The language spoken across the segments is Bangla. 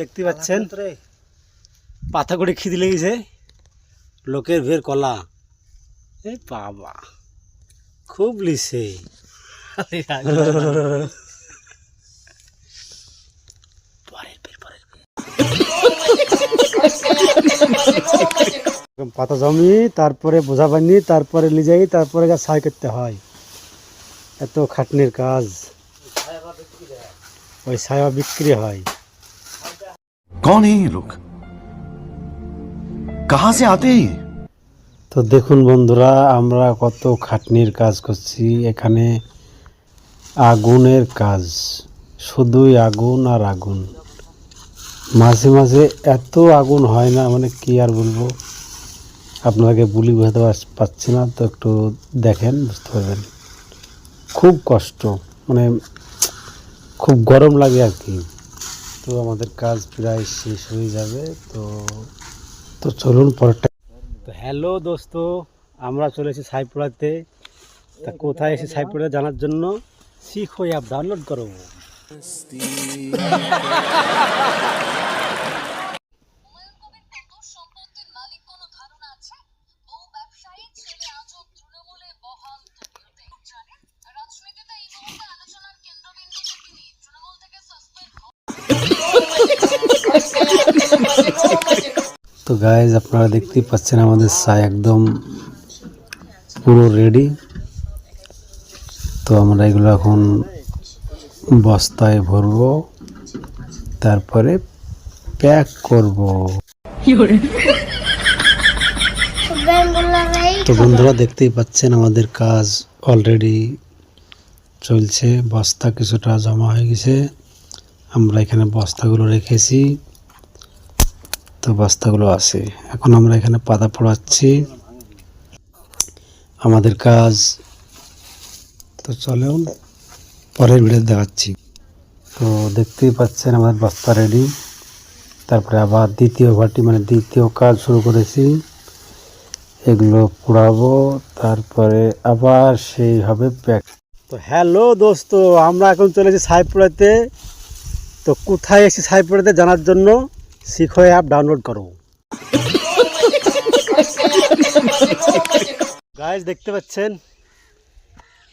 দেখতে পাচ্ছেন পাতা করে খিদে লেগেছে, লোকের ভের কলা। এই বাবা খুব লিছে। পাতা জমি তারপরে বোঝা বানি তারপরে লিজাই তারপরে ছাই করতে হয়। এত খাটনির কাজ। ওই ছায়া বিক্রি হয়। कौन है ये लोग, कहां से आते हैं? তো দেখুন বন্ধুরা, আমরা কত খাটনির কাজ করছি এখানে। আগুনের কাজ, শুধুই আগুন আর আগুন। মাঝে মাঝে এত আগুন হয় না, মানে কি আর বলবো, আপনাকে বলি বোঝাতে পারছি না, তো একটু দেখেন বুঝতে পারবেন। খুব কষ্ট, মানে খুব গরম লাগে আর কি। তো আমাদের কাজ প্রায় শেষ হয়ে যাবে। তো চলুন পরেরটা। তো হ্যালো দোস্ত, আমরা চলে এসেছি সাইপুরাতে। তা কোথায় এসে সাইপুরা জানার জন্য শিখো অ্যাপ ডাউনলোড করো। তো গাইজ আপনারা দেখতেই পাচ্ছেন আমাদের চা একদম পুরো রেডি। তো আমরা এগুলো এখন বস্তায় ভরবো, তারপরে প্যাক করব। তো বন্ধুরা দেখতেই পাচ্ছেন আমাদের কাজ অলরেডি চলছে। বস্তা কিছুটা জমা হয়ে গেছে, আমরা এখানে বস্তাগুলো রেখেছি। তো বস্তাগুলো আছে, এখন আমরা এখানে পাতা পোড়াচ্ছি আমাদের কাজ। তো চলুন পরের ভিডিও দেখাচ্ছি। তো দেখতেই পাচ্ছেন আমাদের বস্তা রেডি। তারপরে আবার দ্বিতীয় ভাটি, মানে দ্বিতীয় কাজ শুরু করেছি। এগুলো পোড়াবো, তারপরে আবার সেই হবে প্যাক। তো হ্যালো দোস্ত, আমরা এখন চলেছি সাইপুরাতে। তো কোথায় এসেছি সাইপুরাতে জানার জন্য শিখো অ্যাপ ডাউনলোড করো। গাইজ দেখতে পাচ্ছেন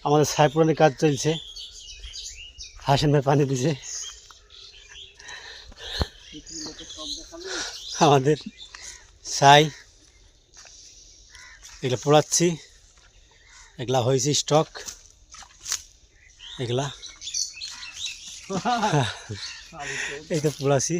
আমাদের সাইপুরানের কাজ চলছে। হাসেন ভাই পানি দিছে আমাদের ছাই। এগুলো পোড়াচ্ছি, এগুলা হয়েছে স্টক, এগুলা এই তো পোড়াচ্ছি।